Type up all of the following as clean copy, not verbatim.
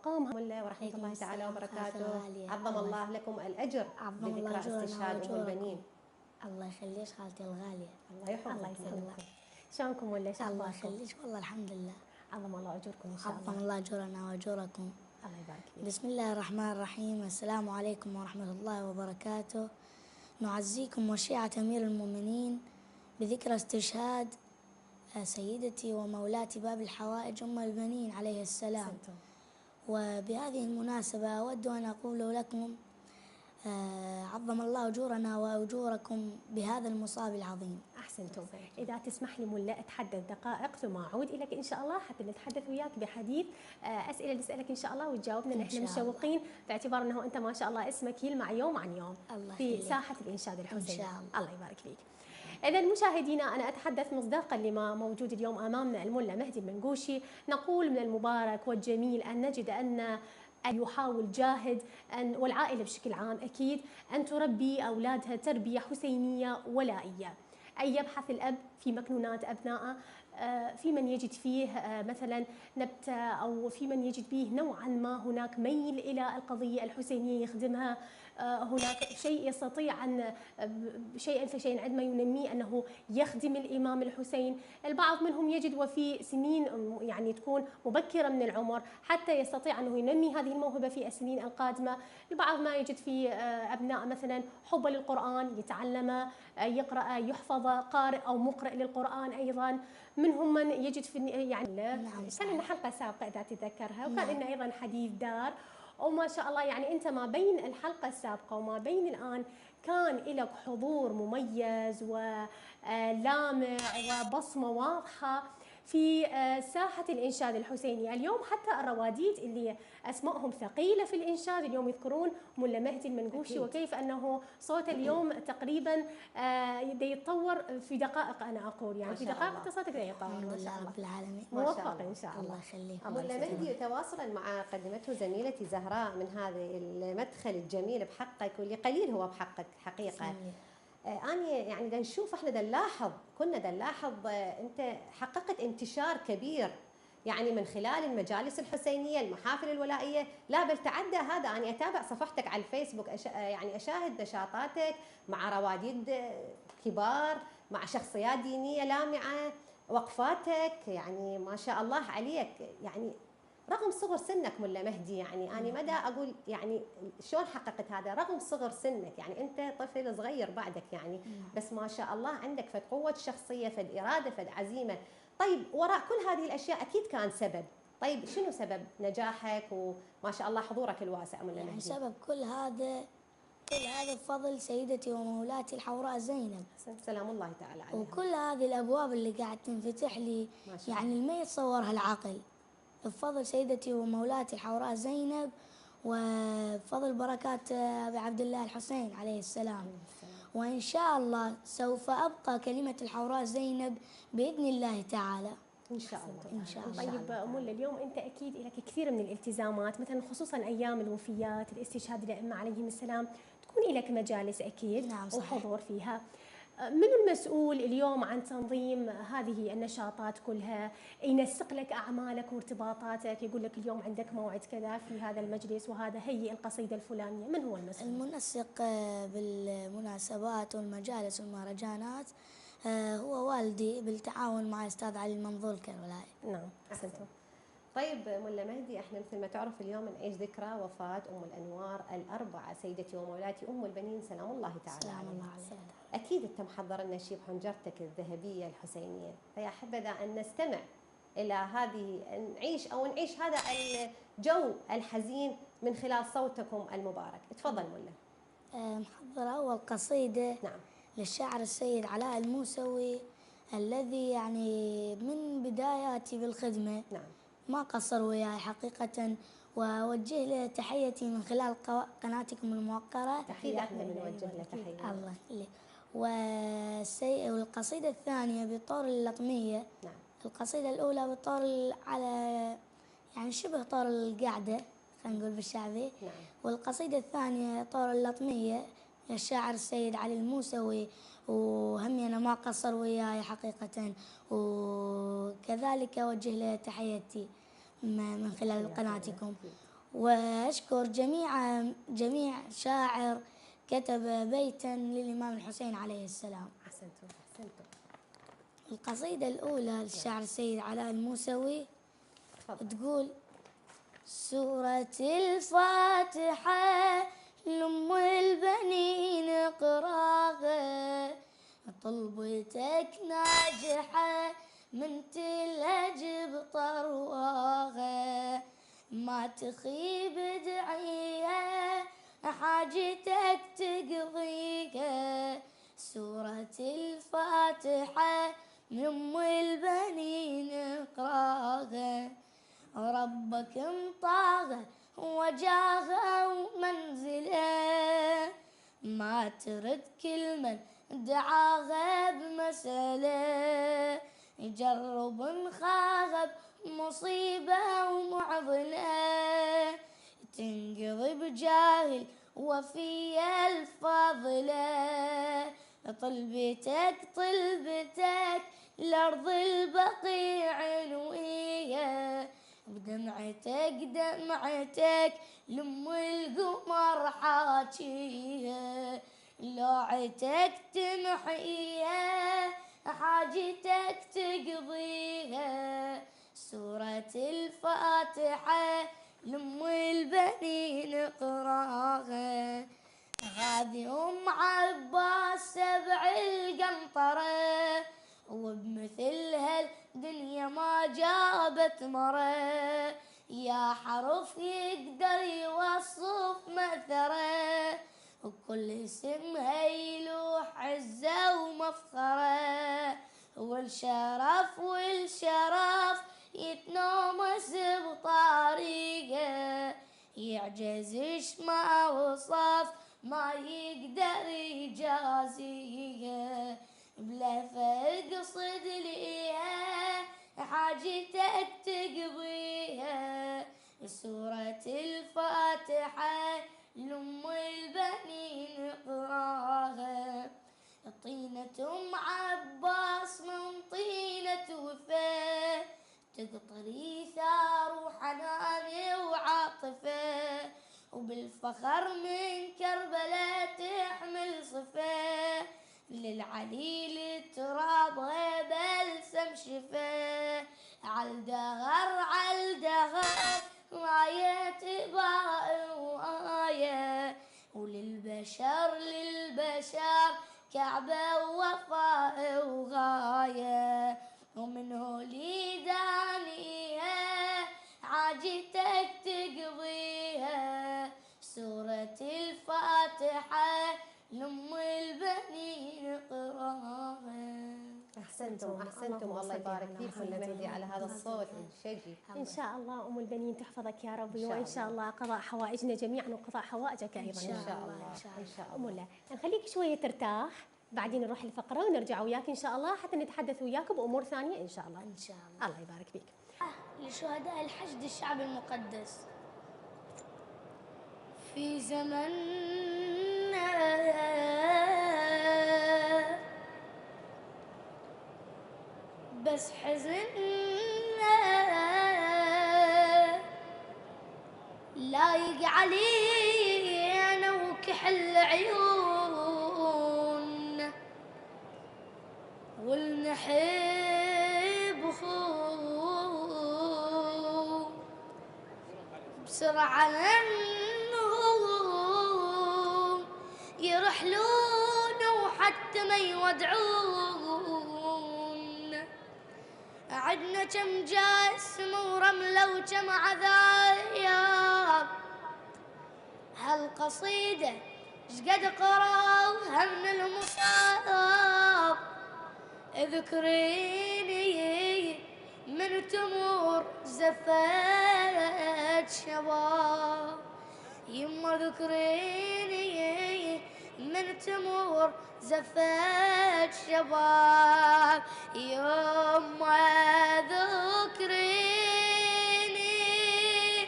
وأقامها ورحمة الله تعالى وبركاته. عظم الله لكم الأجر بذكرى استشهاد أم البنين. الله يخليك خالتي الغالية. الله يحفظك. الله يسلمك. شلونكم ولا شو الله أخباركم؟ يخليك والله الحمد لله. عظم الله أجوركم إن شاء الله. عظم الله أجورنا وأجوركم. الله يبارك فيك. بسم الله الرحمن الرحيم. السلام عليكم ورحمة الله وبركاته. نعزيكم وشيعة أمير المؤمنين بذكرى استشهاد سيدتي ومولاتي باب الحوائج أم البنين عليه السلام. وبهذه المناسبة أود أن أقول لكم عظم الله أجورنا وأجوركم بهذا المصاب العظيم. أحسنتم. إذا تسمح لي ملا أتحدث دقائق ثم أعود إليك إن شاء الله حتى نتحدث وياك بحديث أسئلة نسألك إن شاء الله وتجاوبنا. نحن مشوقين باعتبار أنه أنت ما شاء الله اسمك يلمع يوم عن يوم في ساحة الإنشاد الحسيني. الله يبارك فيك. إذا مشاهدينا أنا أتحدث مصداقا لما موجود اليوم أمامنا الملا مهدي المنقوشي. نقول من المبارك والجميل أن نجد أن يحاول جاهد والعائلة بشكل عام أكيد أن تربي أولادها تربية حسينية ولائية. أن يبحث الأب في مكنونات أبنائه، في من يجد فيه مثلا نبتة أو في من يجد فيه نوعا ما هناك ميل إلى القضية الحسينية يخدمها، هناك شيء يستطيع أن شيئا فشيئا عندما ينميه أنه يخدم الإمام الحسين. البعض منهم يجد وفي سنين يعني تكون مبكرة من العمر حتى يستطيع أنه ينمي هذه الموهبة في السنين القادمة. البعض ما يجد في أبناء مثلا حب للقرآن، يتعلم يقرأ يحفظ قارئ أو مقرئ للقرآن أيضا. منهم من يجد في يعني كان لنا حلقة سابقة إذا تتذكرها وكان لنا أيضا حديث دار. وما شاء الله يعني أنت ما بين الحلقة السابقة وما بين الآن كان لك حضور مميز ولامع وبصمة واضحة في ساحة الإنشاد الحسيني. اليوم حتى الرواديد اللي أسمائهم ثقيلة في الإنشاد اليوم يذكرون ملا مهدي المنقوشي وكيف أنه صوت اليوم تقريبا يتطور في دقائق. أنا أقول يعني في دقائق صوتك يتطور. الحمد لله رب العالمين. موفق إن شاء الله. الله يخليك. ملا مهدي تواصلا مع قدمته زميلتي زهراء من هذا المدخل الجميل بحقك واللي قليل هو بحقك حقيقة. أنا يعني دا نشوف احنا كنا نلاحظ انت حققت انتشار كبير يعني من خلال المجالس الحسينيه، المحافل الولائيه، لا بل تعدى هذا. انا اتابع صفحتك على الفيسبوك يعني اشاهد نشاطاتك مع رواديد كبار، مع شخصيات دينيه لامعه، وقفاتك يعني ما شاء الله عليك. يعني رغم صغر سنك ملا مهدي، يعني أنا مدى أقول يعني شلون حققت هذا رغم صغر سنك؟ يعني أنت طفل صغير بعدك يعني، بس ما شاء الله عندك فد قوة شخصية، فد إرادة، فد عزيمة. طيب وراء كل هذه الأشياء أكيد كان سبب. طيب شنو سبب نجاحك وما شاء الله حضورك الواسع ملا مهدي؟ يعني سبب كل هذا بفضل سيدتي ومولاتي الحوراء زينب سلام الله تعالى عليها. وكل هذه الأبواب اللي قاعد تنفتح لي يعني ما يتصورها العقل، بفضل سيدتي ومولاتي الحوراء زينب وبفضل بركات أبي عبد الله الحسين عليه السلام. وإن شاء الله سوف أبقى كلمة الحوراء زينب بإذن الله تعالى. إن شاء الله. إن شاء الله. طيب ملا اليوم أنت أكيد لك كثير من الالتزامات، مثلا خصوصا أيام الوفيات، الاستشهاد الأئمة عليهم السلام، تكون لك مجالس أكيد. نعم صحيح. وحضور فيها. من المسؤول اليوم عن تنظيم هذه النشاطات كلها؟ ينسق لك أعمالك وارتباطاتك، يقول لك اليوم عندك موعد كذا في هذا المجلس وهذا هيئ القصيدة الفلانية، من هو المسؤول؟ المنسق بالمناسبات والمجالس والمهرجانات هو والدي بالتعاون مع الأستاذ علي المنظور الكربلائي. نعم أحسنتم. طيب ملا مهدي احنا مثل ما تعرف اليوم نعيش ذكرى وفاة أم الأنوار الأربعة سيدتي ومولاتي أم البنين سلام الله تعالى عليها. أكيد أنت محضر لنا شيء بحنجرتك الذهبية الحسينية، فيا حبذا أن نستمع إلى هذه نعيش هذا الجو الحزين من خلال صوتكم المبارك. تفضل ملا. محضرة أول قصيدة نعم للشاعر السيد علاء الموسوي الذي يعني من بداياتي بالخدمة نعم ما قصر وياي حقيقة، وأوجه له تحيتي من خلال قناتكم الموقرة. تحياتنا بنوجه له تحية. الله يخليك. والقصيدة الثانية بطور اللطمية. نعم. القصيدة الأولى بطور على يعني شبه طور القعدة خلينا نقول بالشعبي. نعم. والقصيدة الثانية طور اللطمية للشاعر السيد علي الموسوي، وهمي أنا ما قصر وياي حقيقة، وكذلك أوجه له تحياتي من خلال قناتكم. وأشكر جميع شاعر كتب بيتا للإمام الحسين عليه السلام. أحسنتم أحسنتم. القصيدة الأولى للشاعر السيد علاء الموسوي تقول: سورة الفاتحة لأم البنين اقراها، طلبتك ناجحة من تلهج بطرواها، ما تخيب دعيها حاجتك تقضيها. سورة الفاتحة من أم البنين اقراها، ربك انطاها وجاها ومنزله، ما ترد كل من دعاها بمسألة، يجرب انخاها بمصيبة ومعضلة، تنقضي بجاهل وفي الفاضلة. طلبتك لأرض البقيع عنوية، بدمعتك لأم القمر حاجيها، لوعتك تمحيها حاجتك تقضيها. سورة الفاتحة لأم البنين اقراها، هذه أم عباس سبع القنطرة، وبمثلها الدنيا ما جابت مرة، يا حرف يقدر يوصف مأثره، وكل اسمها يلوح عزة ومفخرة، والشرف يتنومس بطريقه، يعجزش ما وصف ما يقدر يجازيه، بلا فاقصد ليها حاجتك تقضيها. سورة الفاتحة لأم البنين اقراها، طينة أم عباس من طينة وفاه، تقطري ثار وحنان وعاطفة، وبالفخر من كربلاء تحمل صفاه، للعليل التراب بلسم شفاه، عالدهر راية باء وآية، وللبشر كعبة ووفاء وغاية، ومنه لي دانيها حاجتك تقضيها. سورة الفاتحة لأم البنين اقراها. أحسنتم أحسنتم والله يبارك فيكم لمهدي على هذا الصوت الشجي. إن شاء الله أم البنين تحفظك يا ربي، وإن شاء الله قضاء حوائجنا جميعا وقضاء حوائجك أيضا إن شاء الله إن شاء الله. أم الله نخليك شوية ترتاح، بعدين نروح الفقرة ونرجع وياك إن شاء الله حتى نتحدث وياك بأمور ثانية إن شاء الله. إن شاء الله. الله يبارك فيك. لشهداء الحشد الشعب المقدس. في زمننا بس حزننا لايق علينا وكحل عيون، والنحب اخوه بسرعة انهم يرحلون وحتى ما يودعون، عدنا كم جسم ورملة وكم عذاب، هالقصيدة شقد قراوها من المصاب، اذكريني من تمر زفات شباب، يما ذكريني من تمر زفات شباب، يما ذكريني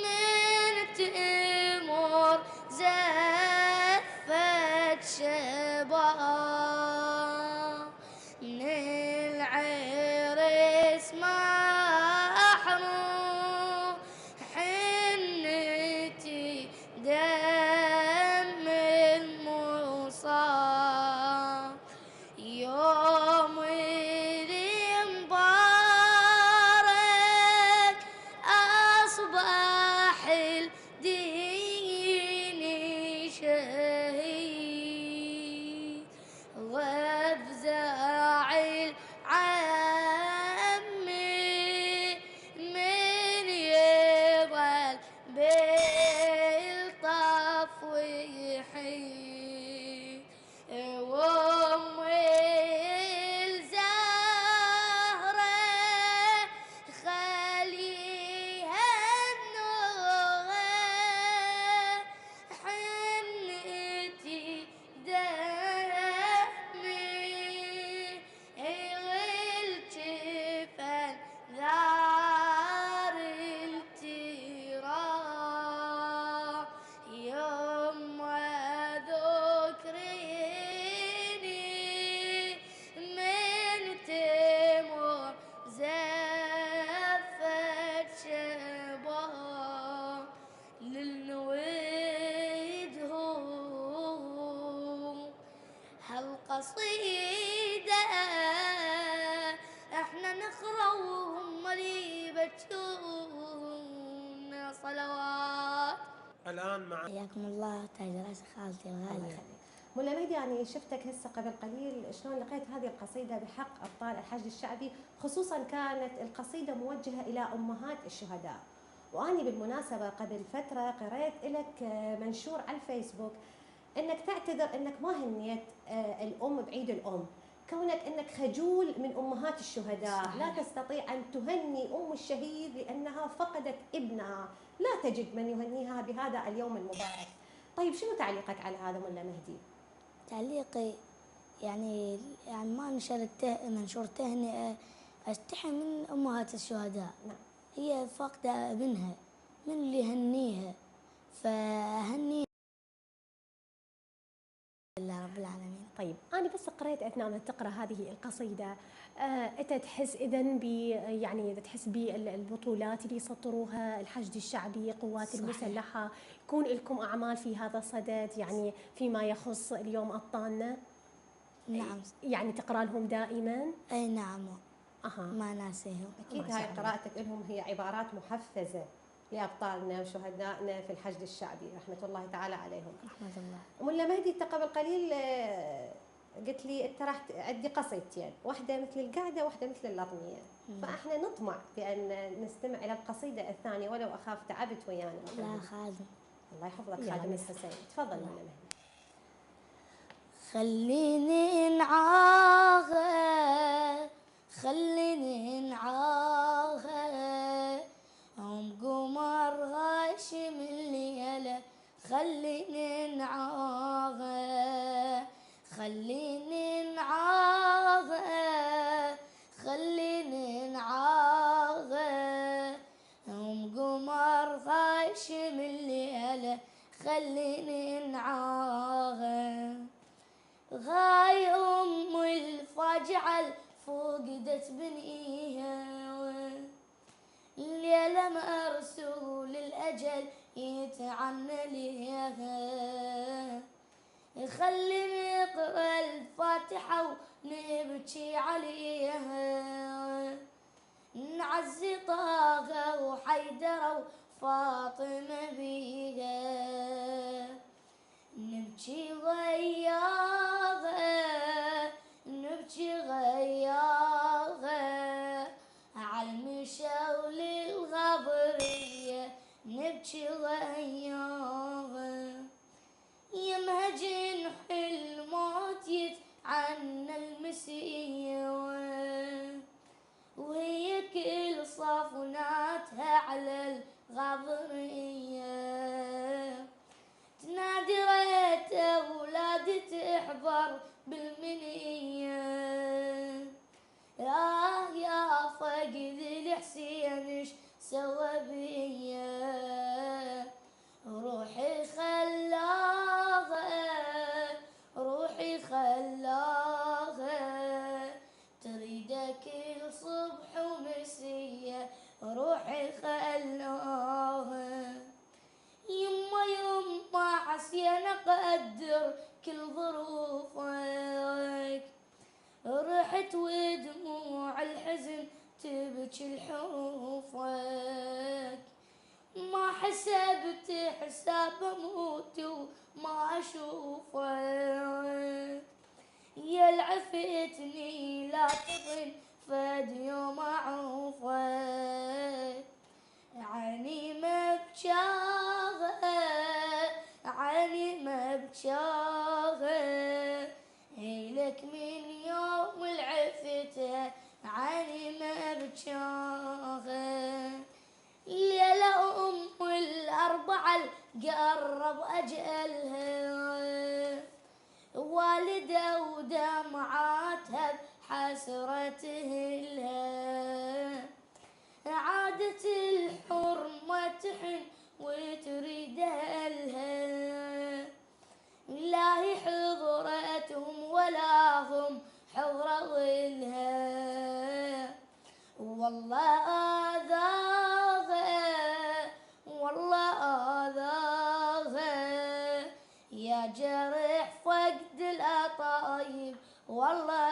من تمر زفات شباب، من العرس محروم حن الآن مع حياكم الله تاج راس خالتي الله الغالية. يخليك. منى مهدي، يعني شفتك هسه قبل قليل شلون لقيت هذه القصيدة بحق أبطال الحشد الشعبي، خصوصا كانت القصيدة موجهة إلى أمهات الشهداء. وأني بالمناسبة قبل فترة قريت لك منشور على الفيسبوك انك تعتذر انك ما هنيت الام بعيد الام، كونك انك خجول من امهات الشهداء، صحيح. لا تستطيع ان تهني ام الشهيد لانها فقدت ابنها، لا تجد من يهنيها بهذا اليوم المبارك. طيب شنو تعليقك على هذا منى مهدي؟ تعليقي يعني ما نشرت منشور تهنئة، استحي من أمهات الشهداء. نعم. هي فاقدة ابنها، من اللي يهنيها؟ فهني لله رب العالمين. طيب انا بس قريت اثناء ما تقرا هذه القصيده، انت تحس اذا يعني اذا تحس بالبطولات اللي يسطروها الحشد الشعبي، قوات صحيح. المسلحه، يكون لكم اعمال في هذا الصدد يعني فيما يخص اليوم ابطالنا؟ نعم. يعني تقرا لهم دائما؟ أي نعم. اها. ما ناسيهم. اكيد هاي قراءتك لهم هي عبارات محفزه لابطالنا وشهدائنا في الحشد الشعبي رحمه الله تعالى عليهم. رحمة الله. منى مهدي، انت قبل قليل قلت لي انت راح عندي قصيدتين، واحده مثل القعده واحده مثل اللطميه، فاحنا نطمع بان نستمع الى القصيده الثانيه ولو اخاف تعبت ويانا. لا خادم. الله يحفظك يلا خادم بس. الحسين، تفضل منى مهدي. خليني نعاغى، خليني نعاغى، قمر غاشم الليلة، خليني نعاغى، خليني نعاغى، خليني نعاغى، قمر غاشم الليلة، خليني نعاغى. غاي أم الفاجعة فقدت بنيها، الليلة مرسول الأجل يتعنى ليها، خليني نقرأ الفاتحة ونبكي عليها، نعزي طه وحيدر وفاطمة بيها، نبكي غياغة، نبكي غياغة، عالمشاول الغبرية نبكي غياغة، يمها جنح الموت يتعنى المسية، وهي كل صفناتها على الغبرية، تنادي ريت أولادي تحضر بالمنية، يا فقد الحسين ايش سوى بيا، روحي خلاغة، روحي خلاغة، تريدك الصبح ومسية، روحي خلاغة، يما يما عسيان اقدر كل ظروفك، رحت ودموع الحزن تبكي لحروفك، ما حسبت حساب اموت وما اشوفك، يا العفتني لا تظن فد يوم اعوفك، عيني مبجاغة، عيني مبجاغة، هيلك من يوم العفتة عيني مبجاغة، ليلة أم الأربعة قرب أجلها، والدة ودمعاتها بحسرته لها، عادت الحرمة تحن وتريد أهلها، لا هي حضرتهم ولا هم حضروا لها، والله آذاها، والله آذاها، يا جرح فقد الأطايب والله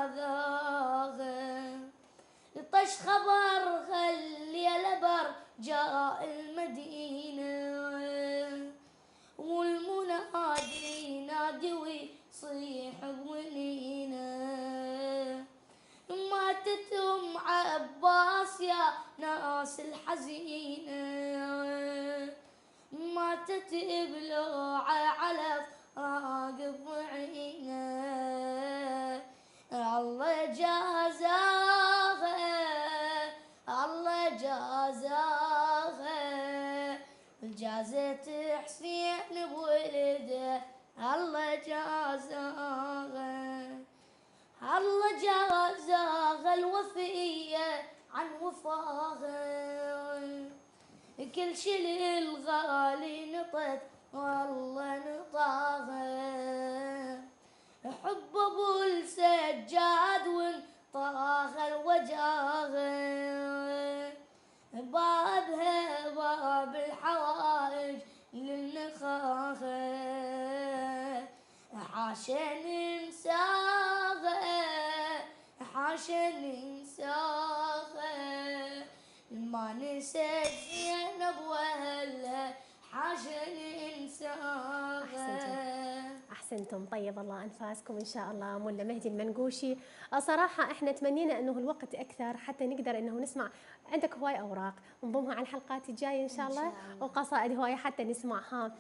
آذاها، طش خبر خلي لبر جاء المدينة، الحزينة ماتت بلوعة على فراق الضعينة. الله جازاها الله جازاها جازت حسين بولده الله جازاها الله جازاها الوفية عن وفاها كل شي للغالي نطت والله نطاها حب ابو السجاد وانطاها الوجاها بابها باب الحوائج للنخاخة حاشا ننساها حاشا ننساها ما ننسى زينب وهلا حاشا ننساها. احسنتم، طيب الله انفاسكم ان شاء الله. ملا مهدي المنقوشي، صراحه احنا تمنينا انه الوقت اكثر حتى نقدر انه نسمع. عندك هواي اوراق نضمها على الحلقات الجايه ان شاء الله، وقصائد هوايه حتى نسمعها.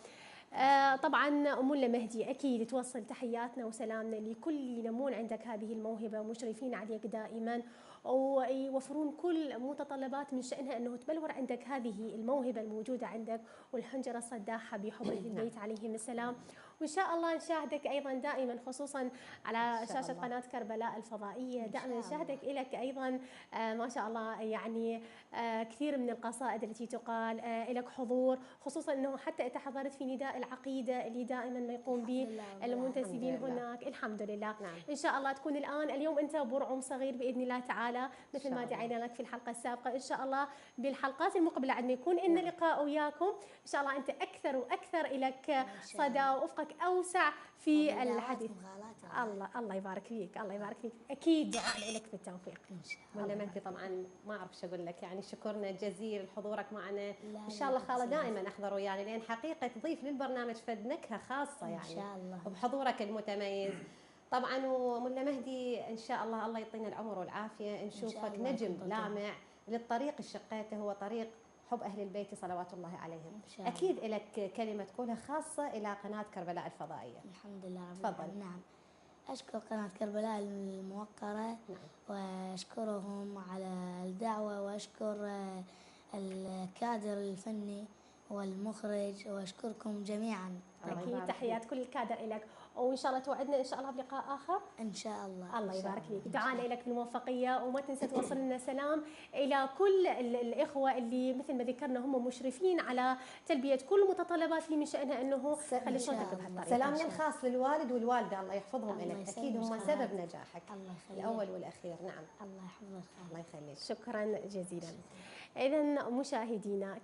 طبعا ملا مهدي اكيد توصل تحياتنا وسلامنا لكل اللي ينمون عندك هذه الموهبه، مشرفين عليك دائما ويوفرون كل متطلبات من شأنها أنه تبلور عندك هذه الموهبة الموجودة عندك والحنجرة الصداحة بحب أهل البيت عليهم السلام. وإن شاء الله نشاهدك أيضا دائما خصوصا على شاشة قناة كربلاء الفضائية، دائما نشاهدك إلك أيضا ما شاء الله يعني كثير من القصائد التي تقال، لك حضور، خصوصا أنه حتى أنت حضرت في نداء العقيدة اللي دائما ما يقوم به المنتسبين هناك. الحمد لله. إن شاء الله تكون اليوم أنت برعم صغير بإذن الله تعالى مثل ما دعينا لك في الحلقة السابقة. إن شاء الله بالحلقات المقبلة عندما يكون إن لقاء وياكم إن شاء الله أنت أكثر وأكثر إلك صدى وأفقك أوسع في الحديث. الله يبارك فيك، الله يبارك فيك. أكيد دعاء لك بالتوفيق. ولا مهدي طبعا ما أعرف شو أقول لك، يعني شكرنا جزيل حضورك معنا. إن شاء الله خالة دائما أحضروا يعني لأن حقيقة تضيف للبرنامج فد نكهة خاصة يعني إن شاء الله وبحضورك المتميز. طبعا وملا مهدي ان شاء الله الله يعطينا العمر والعافيه نشوفك نجم لامع للطريق اللي شقيته هو طريق حب اهل البيت صلوات الله عليهم. اكيد لك كلمه تقولها خاصه الى قناه كربلاء الفضائيه. الحمد لله رب العالمين. نعم، اشكر قناه كربلاء الموقره. واشكرهم على الدعوه، واشكر الكادر الفني والمخرج، واشكركم جميعا. اكيد تحيات كل الكادر لك، وان شاء الله توعدنا ان شاء الله بلقاء اخر ان شاء الله. الله يبارك فيك. دعانا لك بالموفقيه، وما تنسى توصل لنا سلام الى كل الاخوه اللي مثل ما ذكرنا هم مشرفين على تلبيه كل المتطلبات اللي من شانها انه خلي صوتك بهالطريقه. سلامنا الخاص للوالد والوالده، الله يحفظهم لك، اكيد هم سبب نجاحك الاول والاخير. نعم الله يحفظك. الله يخليك. شكرا جزيلا. اذا مشاهدينا